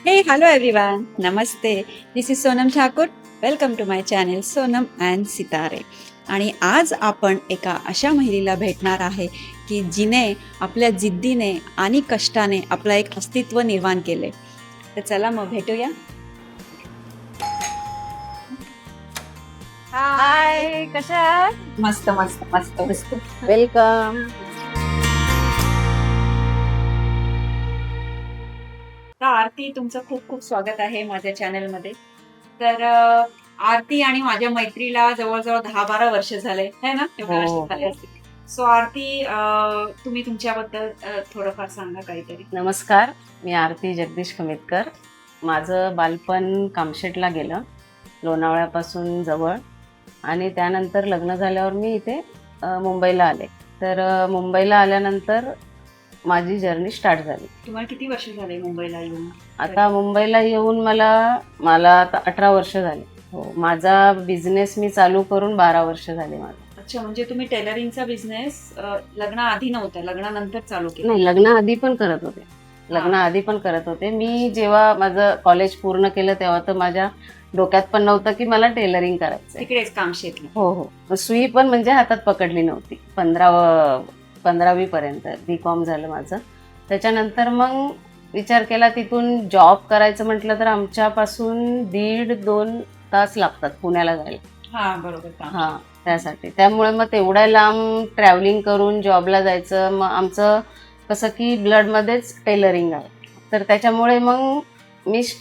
Hey, hello everyone. Namaste. This is Sonam Thakur. Welcome to my channel Sonam and Sitare. आणि आज आपण एका अशा महिलेला भेटणार आहे की जिने आपल्या जिद्दीने आणि कष्टाने आपलं एक अस्तित्व निर्माण केले. तर चला मग भेटूया. हाय, कशा आहात? मस्त मस्त मस्त मस्त. वेलकम. तर आरती, तुमचं खूप खूप स्वागत आहे माझ्या चॅनलमध्ये. तर आरती आणि माझ्या मैत्रीला जवळजवळ 10-12 वर्ष झाले है ना, एवढे हो. वर्ष झाले असतील. सो आरती, तुम्ही तुमच्याबद्दल थोडंफार सांगा काहीतरी. नमस्कार, मी आरती जगदीश खमेतकर. माझं बालपण कामशेटला गेलं, लोणावळ्यापासून जवळ. आणि त्यानंतर लग्न झाल्यावर मी इथे मुंबईला आले. तर मुंबईला आल्यानंतर माझी जर्नी स्टार्ट झाली. तुम्हाला किती वर्ष झाले मुंबईला येऊन? आता मुंबईला येऊन मला आता 18 वर्ष झाले. हो, माझा बिझनेस मी चालू करून 12 वर्ष झाले माझा. अच्छा, म्हणजे तुम्ही टेलरिंगचा बिझनेस लग्नाआधी नव्हता, लग्नानंतर चालू केला? नाही, लग्नाआधी पण करत होते. लग्नाआधी पण करत होते. मी जेव्हा माझं कॉलेज पूर्ण केलं तेव्हा तर माझ्या डोक्यात पण नव्हतं की मला टेलरिंग करायचं. तिकडेच कामशेतला? हो हो. सुई पण म्हणजे हातात पकडली नव्हती. 15वी पर्यंत B.Com झालं माझं. त्याच्यानंतर मग विचार केला तिथून जॉब करायचं म्हटलं तर आमच्यापासून 1.5-2 तास लागतात पुण्याला जायला. हा, बरोबर. हां, त्यासाठी. त्यामुळे मग तेवढ्या लांब ट्रॅव्हलिंग करून जॉबला जायचं. मग आमचं कसं की ब्लडमध्येच टेलरिंग आहे. तर त्याच्यामुळे मग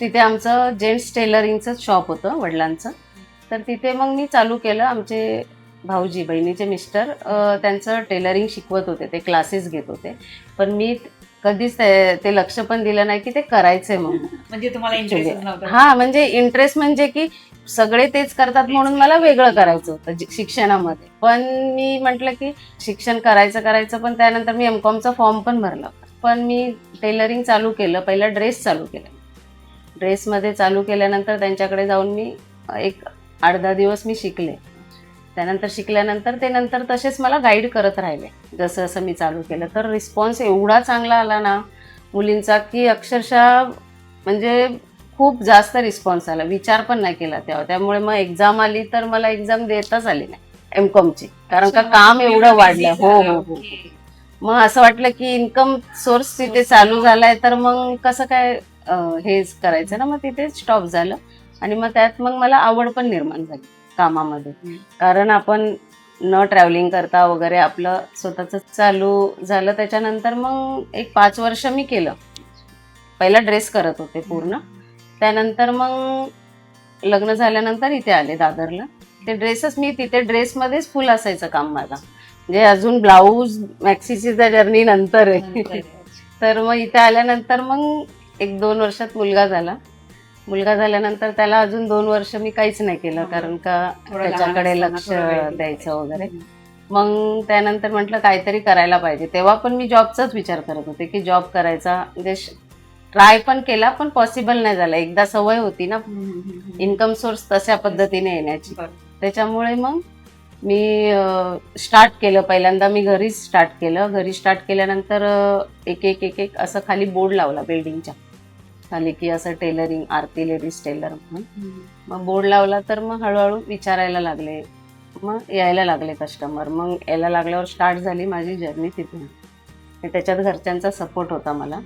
तिथे आमचं जेंट्स टेलरिंगचंच शॉप होतं वडिलांचं. तर तिथे मग मी चालू केलं. आमचे भाऊजी, बहिणीचे मिस्टर त्यांचं टेलरिंग शिकवत होते, ते क्लासेस घेत होते. पण मी कधीच ते लक्ष पण दिलं नाही की ते करायचंय म्हणून. म्हणजे तुम्हाला इंटरेस्ट नव्हता? हां, म्हणजे इंटरेस्ट म्हणजे की सगळे तेच करतात म्हणून मला वेगळं करायचं होतं शिक्षणामध्ये. पण मी म्हटलं की शिक्षण करायचं पण त्यानंतर मी M.Com.चा फॉर्म पण भरला. पण मी टेलरिंग चालू केलं. पहिला ड्रेस चालू केला. ड्रेसमध्ये चालू केल्यानंतर त्यांच्याकडे जाऊन मी एक 8-10 दिवस मी शिकले. त्यानंतर शिकल्यानंतर ते नंतर तसेच मला गाईड करत राहिले जसं जसं मी चालू केलं. तर रिस्पॉन्स एवढा चांगला आला ना मुलींचा की अक्षरशः म्हणजे खूप जास्त रिस्पॉन्स आला. विचार पण नाही केला तेव्हा. त्यामुळे मग एक्झाम आली तर मला एक्झाम देताच आली नाही M.Com.ची, कारण का काम एवढं वाढलं. हो हो हो. मग असं वाटलं की इन्कम सोर्स तिथे चालू झालाय तर मग कसं काय हेच करायचं ना. मग तिथे स्टॉप झालं. आणि मग त्यात मग मला आवड पण निर्माण झाली कामामध्ये. कारण आपण न ट्रॅव्हलिंग करता वगैरे आपलं स्वतःच चालू झालं. त्याच्यानंतर मग एक 5 वर्ष मी केलं. पहिला ड्रेस करत होते पूर्ण. त्यानंतर मग लग्न झाल्यानंतर इथे आले दादरला. ते ड्रेसच मी तिथे ड्रेसमध्येच फुल असायचं काम माझा. म्हणजे अजून ब्लाऊज मॅक्सीची जर्नी नंतर आहे. तर मग इथे आल्यानंतर मग 1-2 वर्षात मुलगा झाला. मुलगा झाल्यानंतर त्याला अजून 2 वर्ष मी काहीच नाही केलं, कारण का त्याच्याकडे लक्ष द्यायचं वगैरे. मग त्यानंतर म्हटलं काहीतरी करायला पाहिजे. तेव्हा पण मी जॉबचाच विचार करत होते की जॉब करायचा. म्हणजे ट्राय पण केला पण पॉसिबल नाही झाला. एकदा सवय होती ना इन्कम सोर्स तशा पद्धतीने येण्याची. त्याच्यामुळे मग मी स्टार्ट केलं. पहिल्यांदा मी घरीच स्टार्ट केलं. घरी स्टार्ट केल्यानंतर एक असं खाली बोर्ड लावला बिल्डिंगच्या खाली की असं टेलरिंग, आरती लेडीज टेलर म्हणून. मग बोर्ड लावला तर मग हळूहळू विचारायला लागले. मग यायला लागले कस्टमर. मग यायला लागल्यावर स्टार्ट झाली माझी जर्नी तिथून. त्याच्यात घरच्यांचा सपोर्ट होता मला.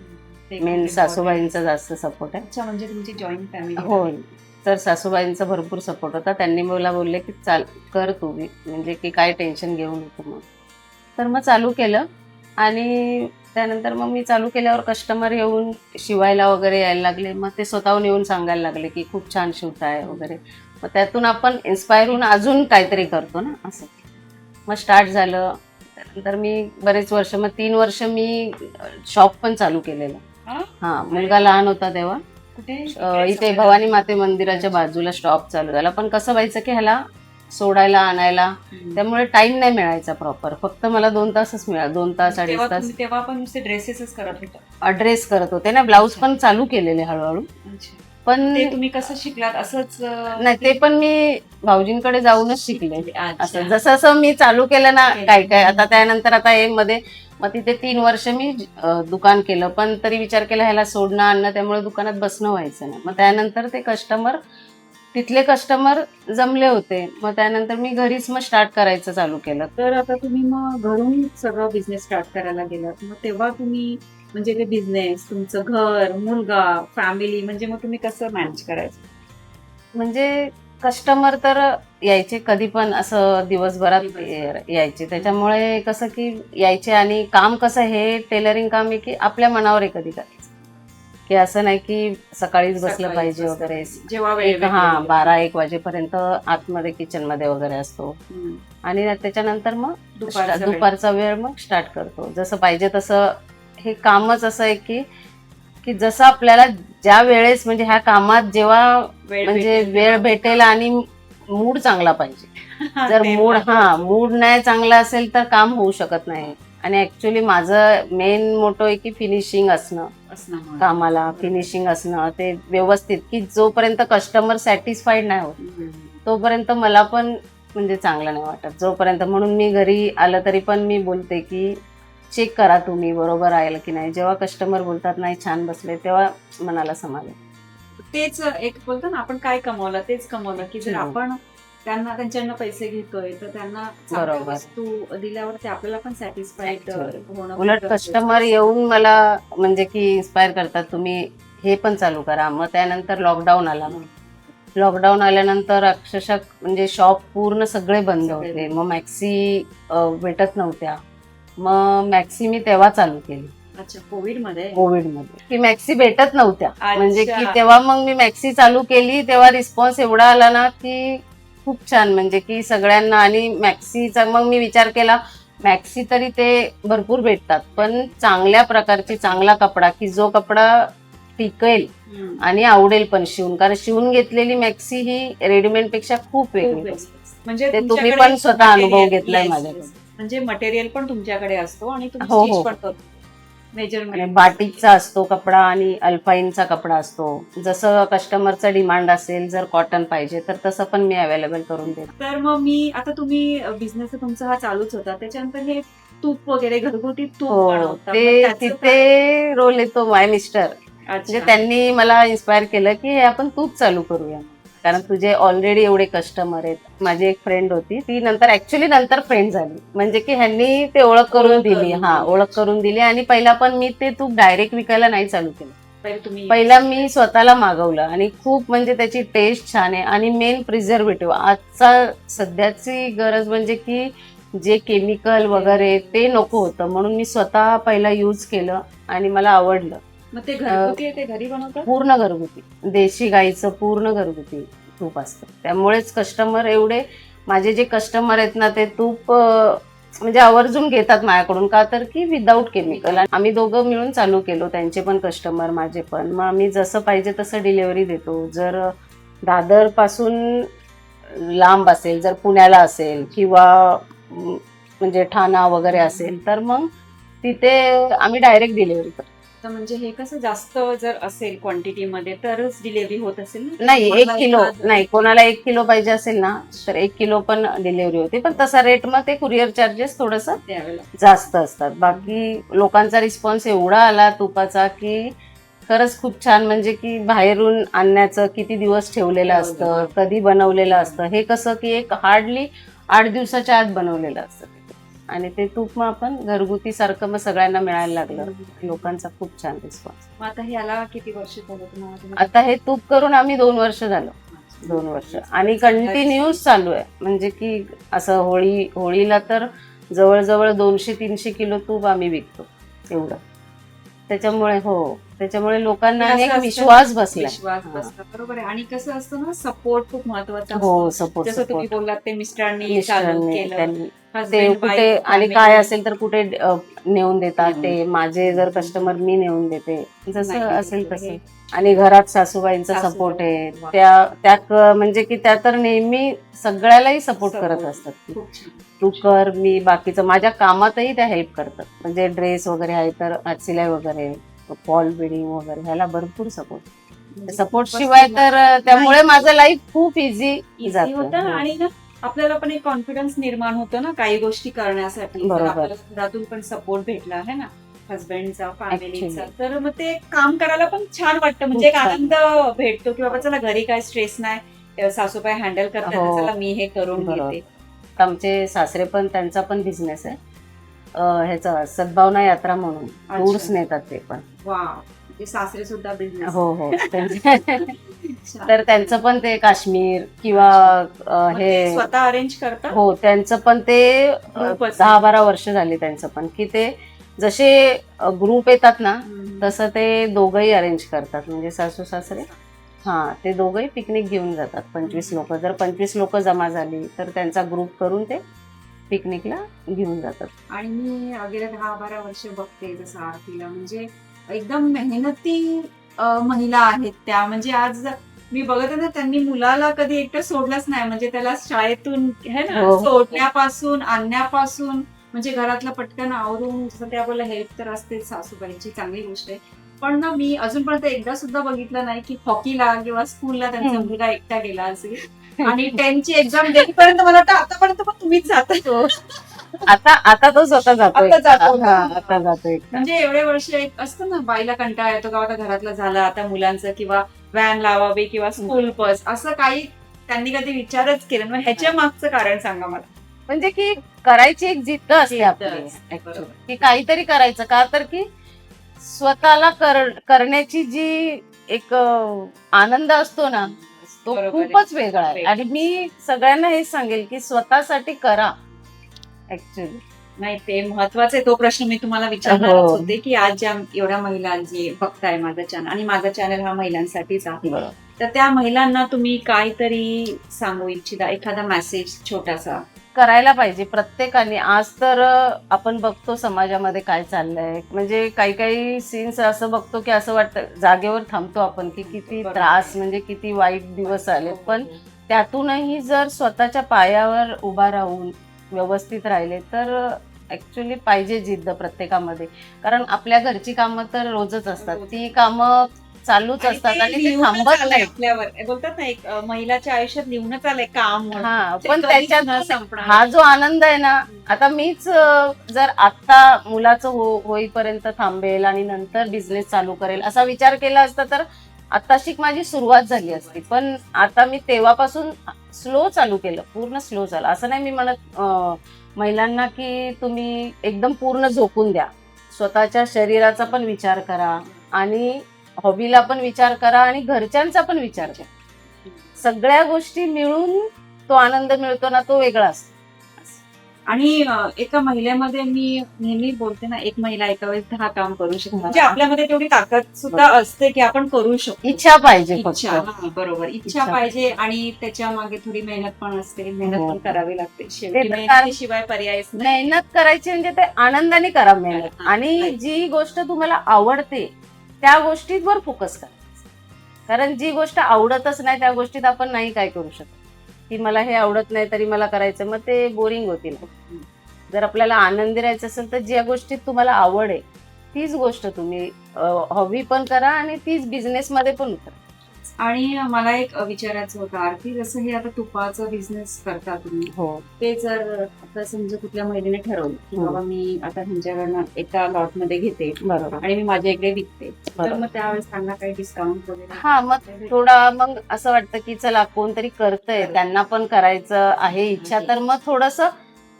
मेन सासूबाईंचा जास्त सपोर्ट आहे. अच्छा, म्हणजे तुमची जॉईंट फॅमिली? हो. तर सासूबाईंचा भरपूर सपोर्ट होता. त्यांनी मला बोलले की चाल कर तू, म्हणजे की काय टेन्शन घेऊ नको. मग तर मग चालू केलं. आणि त्यानंतर मग मी चालू केल्यावर कस्टमर येऊन शिवायला वगैरे यायला लागले. मग ते स्वतःहून येऊन सांगायला लागले की खूप छान शिवताय वगैरे. मग त्यातून आपण इन्स्पायर होऊन अजून काहीतरी करतो ना असं. मग स्टार्ट झालं. त्यानंतर मी बरेच वर्ष, मग 3 वर्ष मी शॉप पण चालू केलेलं. हां, मुलगा लहान होता तेव्हा. इथे भवानी माते मंदिराच्या बाजूला शॉप चालू झाला. पण कसं व्हायचं की ह्याला सोडायला आणायला, त्यामुळे टाइम नाही मिळायचा प्रॉपर. फक्त मला 2 तासच मिळाला. 2 तास 2.5 तास. तेव्हा पण नुसते ड्रेसेसच करत होता? ड्रेस करत होते ना. ब्लाऊज पण चालू केलेले हळूहळू. पण ते तुम्ही कसं शिकलात? असंच? नाही, ते पण मी भाऊजींकडे जाऊनच शिकले. असं जसं जसं मी चालू केलं ना काय काय. आता त्यानंतर आता मध्ये मग तिथे 3 वर्ष मी दुकान केलं, पण तरी विचार केला ह्याला सोडणं आणणं, त्यामुळे दुकानात बसणं व्हायचं नाही. मग त्यानंतर ते तिथले कस्टमर जमले होते. मग त्यानंतर मी घरीच मग स्टार्ट करायचं चालू केलं. तर आता तुम्ही मग घरून सगळं बिझनेस स्टार्ट करायला गेलात, मग तेव्हा तुम्ही म्हणजे ते बिझनेस, तुमचं घर, मुलगा, फॅमिली, म्हणजे मग तुम्ही कसं मॅनेज करायचं? म्हणजे कस्टमर तर यायचे कधी पण, असं दिवसभरात यायचे. त्याच्यामुळे कसं की यायचे, आणि काम कसं, हे टेलरिंग काम आहे की आपल्या मनावर आहे कधी करायचं, की असं नाही की सकाळीच बसलं पाहिजे वगैरे. जेव्हा वेळ 12-1 वाजेपर्यंत आतमध्ये किचन मध्ये वगैरे असतो, हम्म. आणि त्याच्यानंतर मग दुपारचा वेळ. दुपारचा वेळ मग स्टार्ट करतो. जसं पाहिजे तसं. हे कामच असं आहे की की जसं आपल्याला ज्या वेळेस, म्हणजे ह्या कामात जेव्हा म्हणजे वेळ भेटेल आणि मूड चांगला पाहिजे. जर मूड नाही चांगला असेल तर काम होऊ शकत नाही. आणि ऍक्च्युली माझं मेन मोटो आहे की फिनिशिंग असणं कामाला, फिनिशिंग असणं ते व्यवस्थित, की जोपर्यंत कस्टमर सॅटिस्फाईड नाही होत तोपर्यंत मला पण म्हणजे चांगलं नाही वाटत. जोपर्यंत, म्हणून मी घरी आलं तरी पण मी बोलते की चेक करा तुम्ही बरोबर आहे की नाही. जेव्हा कस्टमर बोलतात नाही छान बसले, तेव्हा मनाला समाधान. तेच एक बोलतो ना आपण, काय कमवलं तेच कमवलं, की जर आपण त्यांच्याकडनं पैसे घेतोय तर त्यांना चांगल्या बरोबर. वस्तू दिल्यावर ते आपल्याला पण सॅटिस्फाईड होणं. उलट कस्टमर येऊन मला म्हणजे की इन्स्पायर करतात, तुम्ही हे पण चालू करा. मग त्यानंतर लॉकडाऊन आला. लॉकडाऊन आल्यानंतर अक्षरशः म्हणजे शॉप पूर्ण सगळे बंद होते. मग मॅक्सी भेटत नव्हत्या. मग मॅक्सी मी तेव्हा चालू केली. अच्छा, कोविडमध्ये की मॅक्सी भेटत नव्हत्या. अच्छा. म्हणजे की तेव्हा मग मी मॅक्सी चालू केली, तेव्हा रिस्पॉन्स एवढा आला ना की खूप छान, म्हणजे की सगळ्यांना. आणि मॅक्सीचा मग मी विचार केला, मॅक्सी तरी ते भरपूर भेटतात, पण चांगल्या प्रकारची, चांगला कपडा, की जो कपडा टिकेल आणि आवडेल पण शिवून. कारण शिवून घेतलेली मॅक्सी ही रेडीमेड पेक्षा खूप वेगळी असते. म्हणजे ते तुम्ही पण स्वतः अनुभव घेतलाय माझ्याकडे. म्हणजे मटेरियल पण तुमच्याकडे असतो आणि तुम्ही हो, स्टिच हो. पण करतो. मेजरमेंट बाटिकचा असतो कपडा आणि अल्पाईनचा कपडा असतो. जसं कस्टमरचा डिमांड असेल, जर कॉटन पाहिजे तर तसं पण मी अवेलेबल करून देते. तर मग मी आता, तुम्ही बिझनेस तुमचा हा चालूच होता, त्याच्यानंतर हे तूप वगैरे घरगुती तूप बनवता, ते तिथे रोल येतो माय मिस्टर. म्हणजे त्यांनी मला इन्स्पायर केलं की हे आपण तूप चालू करूया, कारण तुझे ऑलरेडी एवढे कस्टमर आहेत. माझी एक फ्रेंड होती, ती नंतर फ्रेंड झाली. म्हणजे की ह्यांनी ते ओळख करून दिली. ओळख करून दिली. आणि पहिला पण मी ते तूप डायरेक्ट विकायला नाही चालू केलं. पहिला मी स्वतःला मागवलं, आणि खूप म्हणजे त्याची टेस्ट छान आहे. आणि मेन प्रिझर्वेटिव्ह, आजचा सध्याची गरज म्हणजे की जे केमिकल वगैरे ते नको होतं, म्हणून मी स्वतः पहिला यूज केलं आणि मला आवडलं. मग ते घरगुती आहे, ते घरी बनवतात? पूर्ण घरगुती, देशी गाईचं पूर्ण घरगुती तूप असतं. त्यामुळेच कस्टमर एवढे, माझे जे कस्टमर आहेत ना, ते तूप म्हणजे आवर्जून घेतात माझ्याकडून. का तर की विदाऊट केमिकल. आम्ही दोघं मिळून चालू केलो, त्यांचे पण कस्टमर, माझे पण. मग आम्ही जसं पाहिजे तसं डिलिव्हरी देतो. जर दादर पासून लांब असेल, जर पुण्याला असेल किंवा म्हणजे ठाणा वगैरे असेल, तर मग तिथे आम्ही डायरेक्ट डिलिव्हरी करतो. तर म्हणजे हे कसं, जास्त जर असेल क्वांटिटी मध्ये तरच डिलिव्हरी होत असेल ना? नाही, 1 किलो नाही, कोणाला 1 किलो पाहिजे असेल ना तर 1 किलो पण डिलिव्हरी होते. पण तसा रेट मग ते कुरिअर चार्जेस थोडस जास्त असतात. बाकी लोकांचा रिस्पॉन्स एवढा आला तुपाचा की खरंच खूप छान. म्हणजे की बाहेरून आणण्याचं किती दिवस ठेवलेलं असतं, कधी बनवलेलं असतं. हे कसं की एक हार्डली 8 दिवसाच्या आत बनवलेलं असतं, आणि ते तूप मग आपण घरगुती सारखं मग सगळ्यांना मिळायला लागलं. लोकांचा खूप छान रिस्पॉन्स. मग आता ह्याला किती वर्ष झालं तुम्हाला? आता हे तूप करून आम्ही 2 वर्ष झालो. 2 वर्ष, आणि कंटिन्यूस चालू आहे. म्हणजे की असं होळीला तर जवळजवळ 200-300 किलो तूप आम्ही विकतो, एवढं. त्याच्यामुळे लोकांना एक विश्वास बसला. बरोबर आहे. आणि कसं असतं ना, सपोर्ट खूप महत्वाचा सपोर्ट. जसं तुम्ही बोललात, ते मिस्टरांनी चालू केलं, ते कुठे आणि काय असेल तर कुठे नेऊन देतात. ते माझे जर कस्टमर मी नेऊन देते, जसं असेल तसं. आणि घरात सासूबाईंचा सपोर्ट आहे. त्या म्हणजे की त्या तर नेहमी सगळ्यालाही सपोर्ट करत असतात. तू कर, मी बाकीचं माझ्या कामातही त्या हेल्प करतात. म्हणजे ड्रेस वगैरे आहे तर सिलाई वगैरे, फॉल बिडिंग वगैरे, ह्याला भरपूर सपोर्ट शिवाय तर त्यामुळे माझं लाईफ खूप इझी होतं. आणि ना आपल्याला पण एक कॉन्फिडन्स निर्माण होतो ना काही गोष्टी करण्यासाठी. जर बरोबर. आपल्याला घरातून पण सपोर्ट भेटला आहे ना, हस्बंडचा, फॅमिलीचा, Actually. तर मग ते काम करायला पण छान वाटतं. म्हणजे एक खूप छान. आनंद भेटतो की बाबा चला घरी काय स्ट्रेस नाही, सासूबाई हँडल करतात, हो. चला मी हे करून बरोबर. घेते. आमचे सासरे पण, त्यांचा पण बिझनेस आहे ह्याचा सद्भावना यात्रा म्हणून टूर्स नेतात ते पण. वा, ते सासरे सुद्धा बिझनेस. हो हो तर त्यांचं पण ते काश्मीर किंवा हे स्वतः अरेंज करतात. हो, त्यांचं पण ते Group असेल. 10-12 वर्ष झाली त्यांचं पण, की ते जसे ग्रुप येतात ना तसं ते दोघंही अरेंज करतात. म्हणजे सासू सासरे ते दोघंही पिकनिक घेऊन जातात. 25 लोक, जर 25 लोक जमा झाली तर त्यांचा ग्रुप करून ते पिकनिकला घेऊन जातात. आणि मी गेल्या 10-12 वर्ष बघते जसं आरतीला, म्हणजे एकदम मेहनती महिला आहेत त्या. म्हणजे आज मी बघते ना, त्यांनी मुलाला कधी एकटं सोडलंच नाही. म्हणजे त्याला शाळेतून है ना हो. सोडण्यापासून आणण्यापासून, म्हणजे घरातलं पटकन आवरून, जसं त्या बोलल्या हेल्प तर असतेच सासूबाईची, चांगली गोष्ट आहे. पण ना मी अजूनपर्यंत एकदा सुद्धा बघितलं नाही की हॉकीला किंवा स्कूलला त्यांचा मुलगा एकटा गेला असेल. आणि 10ची एक्झाम देईपर्यंत मला वाटतं आतापर्यंत पण तुम्हीच जाता. आता तो स्वतः जातो. आता जातो. आता जातो. म्हणजे एवढे वर्ष एक असतं ना, बाईला कंटाळा येतो का आता घरातलं झालं, आता मुलांचं किंवा व्हॅन लावावी किंवा स्कूल बस, असं काही त्यांनी कधी विचारच केला? मग ह्याच्या मागचं कारण सांगा मला. म्हणजे की करायची एक जिद्द असते जिद्द आपली असते, actually. बरोबर. की काहीतरी करायचं, का तर की स्वतःला करण्याची जी एक आनंद असतो ना, तो बरोबर आहे. खूपच वेगळा आहे. आणि मी सगळ्यांना हेच सांगेल की स्वतःसाठी करा ऍक्च्युली. नाही, ते महत्वाचं आहे. तो प्रश्न मी तुम्हाला विचारणारच हो. होते की आज ज्या एवढ्या महिला जे बघताय माझं चॅनल, आणि माझा चॅनल हा महिलांसाठीच आहे, बरोबर. तर त्या महिलांना तुम्ही काहीतरी सांगू इच्छिता, एखादा मेसेज छोटासा? करायला पाहिजे प्रत्येकाने. आज तर आपण बघतो समाजामध्ये काय चाललंय, म्हणजे काही काही सीन्स असं बघतो की असं वाटतं, जागेवर थांबतो आपण की किती बरोबर. त्रास, म्हणजे किती वाईट दिवस आले. पण त्यातूनही जर स्वतःच्या पायावर उभा राहून व्यवस्थित राहिले तर ऍक्च्युली पाहिजे जिद्द प्रत्येकामध्ये. कारण आपल्या घरची कामं तर रोजच असतात, ती कामं चालूच असतात आणि ते लिहूनच थांबत आलंय नाही. आपल्यावर. बोलतात ना, एक महिलाच्या आयुष्यात लिहूनच आलंय काम म्हणून. ते पण कधीच त्याच्यात न संपणार. हा जो आनंद आहे ना, आता मीच जर आता मुलाचं होईपर्यंत थांबेल आणि नंतर बिझनेस चालू करेल असा विचार केला असता तर आताशी माझी सुरुवात झाली असती. पण आता मी तेव्हापासून स्लो चालू केलं, पूर्ण स्लो झालं. असं नाही मी म्हणत महिलांना की तुम्ही एकदम पूर्ण झोकून द्या. स्वतःच्या शरीराचा पण विचार करा आणि हॉबीला पण विचार करा आणि घरच्यांचा पण विचार करा. सगळ्या गोष्टी मिळून तो आनंद मिळतो ना, तो वेगळा असतो. आणि एका महिलेमध्ये मी नेहमी बोलते ना, एक महिला एका वेळेस 10 काम करू शकते. म्हणजे आपल्यामध्ये तेवढी ताकद सुद्धा असते की आपण करू शकतो. इच्छा पाहिजे फक्त. इच्छा, बरोबर, इच्छा पाहिजे. आणि त्याच्या मागे थोडी मेहनत पण असते, मेहनत पण करावी लागते. शेवटी मेहनतीशिवाय पर्यायच नाही. मेहनत करायची म्हणजे ते आनंदाने करा मेहनत. आणि जी गोष्ट तुम्हाला आवडते त्या गोष्टीवर फोकस करा. कारण जी गोष्ट आवडतच नाही त्या गोष्टीत आपण नाही काय करू शकत. की मला हे आवडत नाही तरी मला करायचं, मग ते बोरिंग होतील. जर आपल्याला आनंदी राहायचं असेल तर ज्या गोष्टीत तुम्हाला आवड आहे तीच गोष्ट तुम्ही हॉबी पण करा आणि तीच बिझनेस मध्ये पण उतरा. आणि मला एक विचारायचं होतं आरती, जसं हे आता तुपाचा बिझनेस करता तुम्ही, हो. ते जर आता समजा कुठल्या महिलेने ठरवलं की बाबा मी आता ह्यांच्याकडनं एका लॉट मध्ये घेते बरोबर. आणि मी माझ्या इकडे विकते, तर बरोबर. मग त्यावेळेस त्यांना काही डिस्काउंट वगैरे? मग थोडा मग असं वाटतं की चला कोणतरी करतंय, त्यांना पण करायचं आहे इच्छा, तर मग थोडस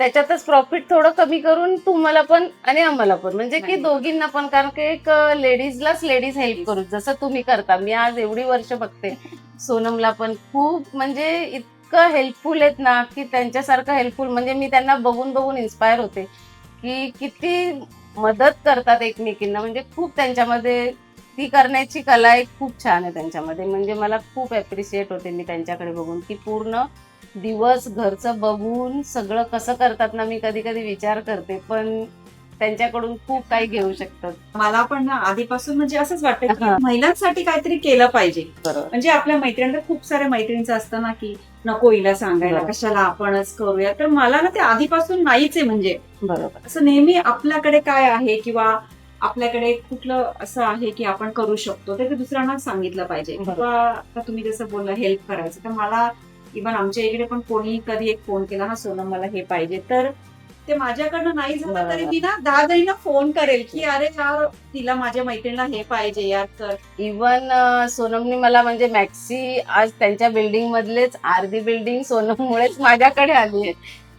त्याच्यातच प्रॉफिट थोडं कमी करून तुम्हाला पण आणि आम्हाला पण, म्हणजे की दोघींना पण. कारण की एक लेडीजलाच लेडीज हेल्प करू, जसं तुम्ही करता. मी आज एवढी वर्ष बघते सोनमला पण खूप, म्हणजे इतकं हेल्पफुल आहेत ना, की त्यांच्यासारखं हेल्पफुल म्हणजे मी त्यांना बघून बघून इन्स्पायर होते की किती मदत करतात एकमेकींना. म्हणजे खूप त्यांच्यामध्ये ती करण्याची कला एक खूप छान आहे त्यांच्यामध्ये. म्हणजे मला खूप ॲप्रिशिएट होते मी त्यांच्याकडे बघून की पूर्ण दिवस घरचं बघून सगळं कसं करतात ना. मी कधी कधी विचार करते, पण त्यांच्याकडून खूप काही घेऊ शकतात. मला पण ना आधीपासून म्हणजे असंच वाटतं की महिलांसाठी काहीतरी केलं पाहिजे. बरोबर. म्हणजे आपल्या मैत्रिणींना खूप साऱ्या मैत्रिणींचं असतं ना की नको हिला सांगायला, बरोबर. कशाला आपणच करूया. तर मला ना ते आधीपासून नाहीच आहे. म्हणजे बरोबर. असं नेहमी आपल्याकडे काय आहे किंवा आपल्याकडे कुठलं असं आहे की आपण करू शकतो ते दुसऱ्यांना सांगितलं पाहिजे. बरोबर. किंवा आता तुम्ही जसं बोलला हेल्प करायचं, तर मला इव्हन आमच्या इकडे पण कोणी कधी एक फोन केला, हा सोनम मला हे पाहिजे, तर ते माझ्याकडनं नाही झालं तरी मी ना 10 जणींना फोन करेल की अरे यार तिला माझ्या मैत्रिणीला हे पाहिजे यार कर. इवन सोनमनी मला म्हणजे मॅक्सी आज त्यांच्या बिल्डिंग मधलेच अर्धी बिल्डिंग सोनममुळेच माझ्याकडे आली आहे.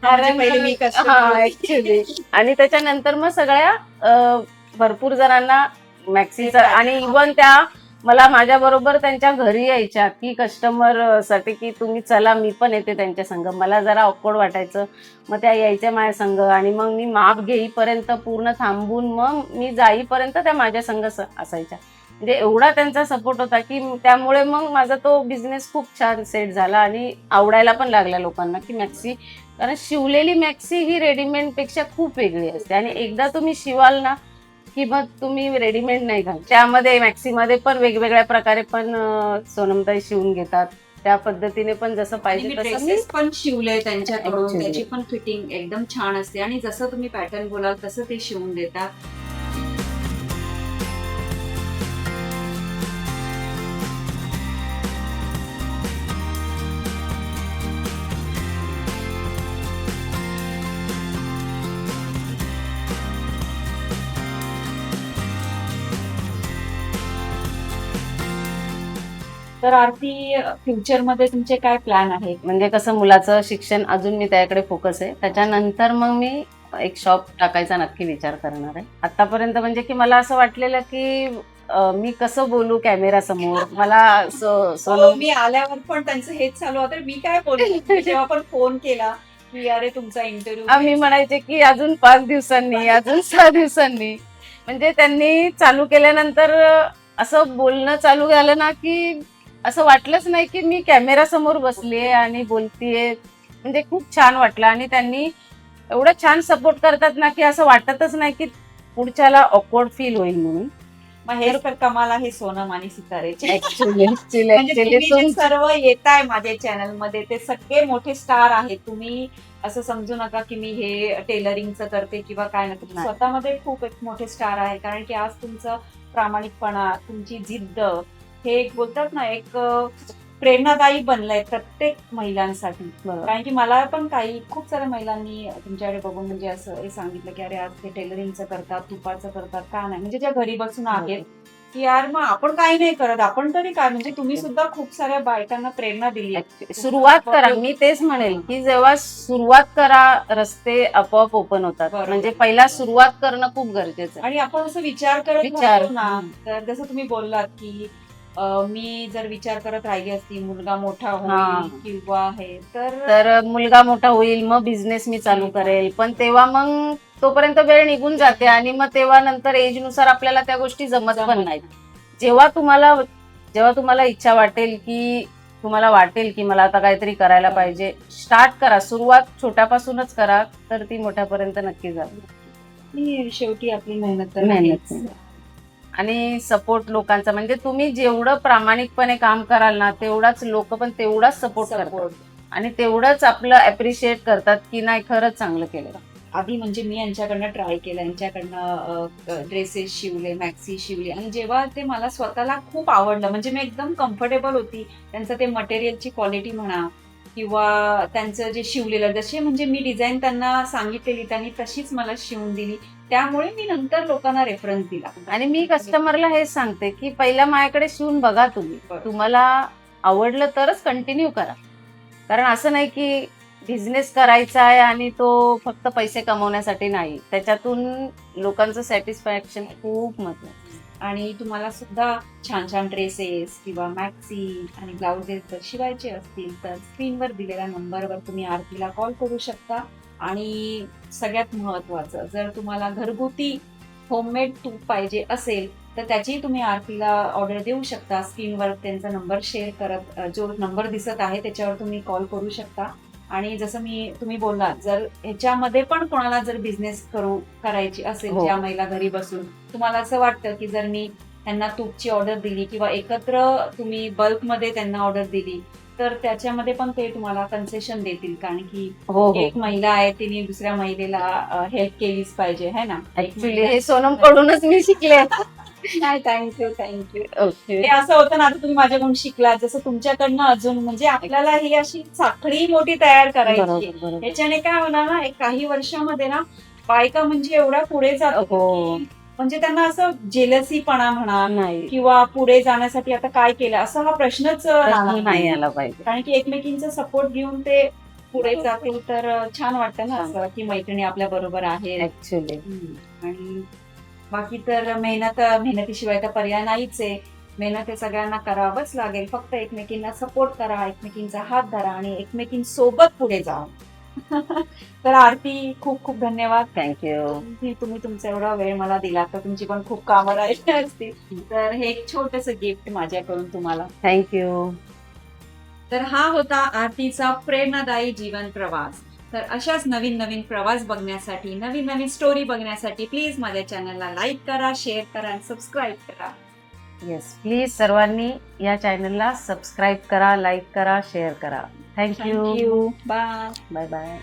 म्हणजे पहिले मी customer होती. ऍक्च्युली आणि त्याच्यानंतर मग सगळ्या भरपूर जणांना मॅक्सीचा आणि इवन त्या मला माझ्या बरोबर त्यांच्या घरी यायच्या की कस्टमर साठी की तुम्ही चला मी पण येते त्यांच्या संग. मला जरा ऑकवर्ड वाटायचं, मग त्या यायच्या माझ्या संग आणि मग मी माप घेईपर्यंत पूर्ण थांबून मग मी जाईपर्यंत त्या माझ्या संग असायच्या. म्हणजे एवढा त्यांचा सपोर्ट होता की त्यामुळे मग माझा तो बिझनेस खूप छान सेट झाला आणि आवडायला पण लागला लोकांना की मॅक्सी. कारण शिवलेली मॅक्सी ही रेडीमेड पेक्षा खूप वेगळी असते आणि एकदा तुम्ही शिवाल ना की मग तुम्ही रेडीमेड नाही घाल. त्यामध्ये मॅक्सीमध्ये पण वेगवेगळ्या प्रकारे पण सोनमताई शिवून घेतात. त्या पद्धतीने पण जसं पाहिजे तसं मी ड्रेसेस पण शिवले त्यांच्याकडून, Actually. त्याची पण फिटिंग एकदम छान असते आणि जसं तुम्ही पॅटर्न बोलाल तसं ते शिवून देतात. तर आरती, फ्युचर मध्ये तुमचे काय प्लॅन आहेत? म्हणजे कसं मुलाचं शिक्षण अजून मी त्याकडे फोकस आहे. त्याच्यानंतर मग मी एक शॉप टाकायचा नक्की विचार करणार आहे. आतापर्यंत म्हणजे की मला असं वाटलेलं की मी कसं बोलू कॅमेरा समोर. मला सोनम मी आल्यावर पण त्यांचं हेच चालू होतं, मी काय बोलू जेव्हा पण फोन केला की अरे तुमचा इंटरव्ह्यू. आम्ही म्हणायचे की अजून 5 दिवसांनी अजून 6 दिवसांनी. म्हणजे त्यांनी चालू केल्यानंतर असं बोलणं चालू झालं ना की असं वाटलंच नाही की मी कॅमेरा समोर बसलीये आणि बोलतीये. म्हणजे खूप छान वाटलं आणि त्यांनी एवढं छान सपोर्ट करतात ना की असं वाटतच नाही की पुढच्याला ऑकवर्ड फील होईल म्हणून. मग हे तर कमाल आहे सोनम आणि सितारेचे. ऍक्च्युली म्हणजे तुम्ही जे सर्व येताय माझ्या चॅनल मध्ये ते सगळे मोठे स्टार आहेत. तुम्ही असं समजू नका की मी हे टेलरिंगचं करते किंवा काय नाही. तुम्ही नाही. स्वतःमध्ये खूप एक मोठे स्टार आहे, कारण की आज तुमचं प्रामाणिकपणा, तुमची जिद्द हे एक बोलतात ना एक प्रेरणादायी बनलंय प्रत्येक महिलांसाठी. कारण की मला पण खूप साऱ्या महिलांनी तुमच्याकडे बघून म्हणजे असं हे सांगितलं की अरे आज ते टेलरिंगचं करतात, तुपाचं करतात, का नाही, म्हणजे ज्या घरी बसून आहेत की यार मग आपण काही नाही करत, आपण तरी काय. म्हणजे तुम्ही सुद्धा खूप साऱ्या बायकांना प्रेरणा दिली. सुरुवात करा. मी तेच म्हणेल की जेव्हा सुरुवात करा रस्ते आपोआप ओपन होतात. बरोबर. म्हणजे पहिला सुरुवात करणं खूप गरजेचं आहे. आणि आपण असं विचार करत विचार. राहतो ना, तर जसं तुम्ही बोललात की मी जर विचार करत राहिली असती मुलगा मोठा हा. होईल किंवा हे तर मुलगा मोठा होईल मग बिझनेस मी चालू करेल, पण तेव्हा मग तोपर्यंत वेळ निघून जाते आणि मग तेव्हा नंतर एज नुसार आपल्याला त्या गोष्टी जमत पण नाहीत. जेव्हा तुम्हाला इच्छा वाटेल की तुम्हाला वाटेल की मला आता काहीतरी करायला पाहिजे, स्टार्ट करा. सुरुवात छोट्यापासूनच करा, तर ती मोठ्यापर्यंत नक्की जाईल. शेवटी आपली मेहनत तर मेहनत. आहेच. आणि सपोर्ट लोकांचा म्हणजे तुम्ही जेवढं प्रामाणिकपणे काम कराल ना तेवढाच लोक पण तेवढाच सपोर्ट करतात आणि तेवढंच आपलं अप्रिशिएट करतात की नाही खरंच चांगलं केलं. आधी म्हणजे मी यांच्याकडनं ट्राय केलं, यांच्याकडनं ड्रेसेस शिवले, मॅक्सी शिवली आणि जेव्हा ते मला स्वतःला खूप आवडलं, म्हणजे मी एकदम कम्फर्टेबल होती. त्यांचं ते मटेरियलची क्वालिटी म्हणा किंवा त्यांचं जे शिवलेलं, जसे म्हणजे मी डिझाईन त्यांना सांगितलेली त्यांनी तशीच मला शिवून दिली. त्यामुळे मी नंतर लोकांना रेफरन्स दिला. आणि मी कस्टमरला हेच सांगते की पहिला माझ्याकडे शिवून बघा तुम्ही, तुम्हाला आवडलं तरच कंटिन्यू करा. कारण असं नाही की बिझनेस करायचा आहे आणि तो फक्त पैसे कमवण्यासाठी नाही, त्याच्यातून लोकांचं सॅटिस्फॅक्शन खूप महत्त्वाचं. आणि तुम्हाला सुद्धा छान छान ड्रेसेस किंवा मॅक्सी आणि ब्लाउजेस जर शिवायचे असतील तर स्क्रीनवर दिलेल्या नंबरवर तुम्ही आरतीला कॉल करू शकता. आणि सगळ्यात महत्वाचं, जर तुम्हाला घरगुती होममेड तूप पाहिजे असेल तर त्याची तुम्ही आरतीला ऑर्डर देऊ शकता. स्क्रीनवर त्यांचा नंबर शेअर करत, जो नंबर दिसत आहे त्याच्यावर तुम्ही कॉल करू शकता. आणि जसं तुम्ही बोललात, जर ह्याच्यामध्ये पण कोणाला जर बिझनेस करायची असेल, ज्या महिला घरी बसून तुम्हाला असं वाटतं की जर मी त्यांना तूपची ऑर्डर दिली किंवा एकत्र तुम्ही बल्कमध्ये त्यांना ऑर्डर दिली तर त्याच्यामध्ये पण ते तुम्हाला कन्सेशन देतील. कारण की एक महिला आहे, तिने दुसऱ्या महिलेला हेल्प केलीच पाहिजे, है ना. ऍक्च्युली हे सोनम कडूनच मी शिकले. नाही, थँक्यू. ओके. हे असं होतं ना, आता तुम्ही माझ्याकडून शिकलात, जसं तुमच्याकडनं अजून म्हणजे आपल्याला ही अशी साखळी मोठी तयार करायची आहे. बरोबर बरोबर. याच्याने काय होणार ना, एक काही वर्षामध्ये ना बायका म्हणजे एवढ्या पुढे जातात हो. की म्हणजे त्यांना असं जेलसीपणा म्हणा नाही किंवा पुढे जाण्यासाठी आता काय केलं असं हा प्रश्नच राहणार नाही आला पाहिजे. कारण की एकमेकींचा सपोर्ट घेऊन ते पुढे जातील तर छान वाटतं ना असं की मैत्रिणी आपल्या बरोबर आहेत. ऍक्च्युली आणि बाकी तर मेहनतीशिवाय तर पर्याय नाहीच आहे. मेहनत हे सगळ्यांना करावंच लागेल. फक्त एकमेकींना सपोर्ट करा, एकमेकींचा हात धरा आणि एकमेकींसोबत पुढे जा. तर आरती खूप खूप धन्यवाद. थँक्यू. तुम्ही तुमचा एवढा वेळ मला दिला तर तुमची पण खूप कामं राहिली असतील. तर हे एक छोटंसं गिफ्ट माझ्याकडून तुम्हाला. थँक्यू. तर हा होता आरतीचा प्रेरणादायी जीवन प्रवास. तर अशाच नवीन नवीन प्रवास बघण्यासाठी, नवीन नवीन स्टोरी बघण्यासाठी प्लीज माझ्या चॅनलला लाईक करा, शेअर करा आणि सबस्क्राईब करा. येस, प्लीज सर्वांनी या चॅनलला सबस्क्राईब करा, लाईक करा, शेअर करा. Thank you. Thank you. Bye. Bye bye.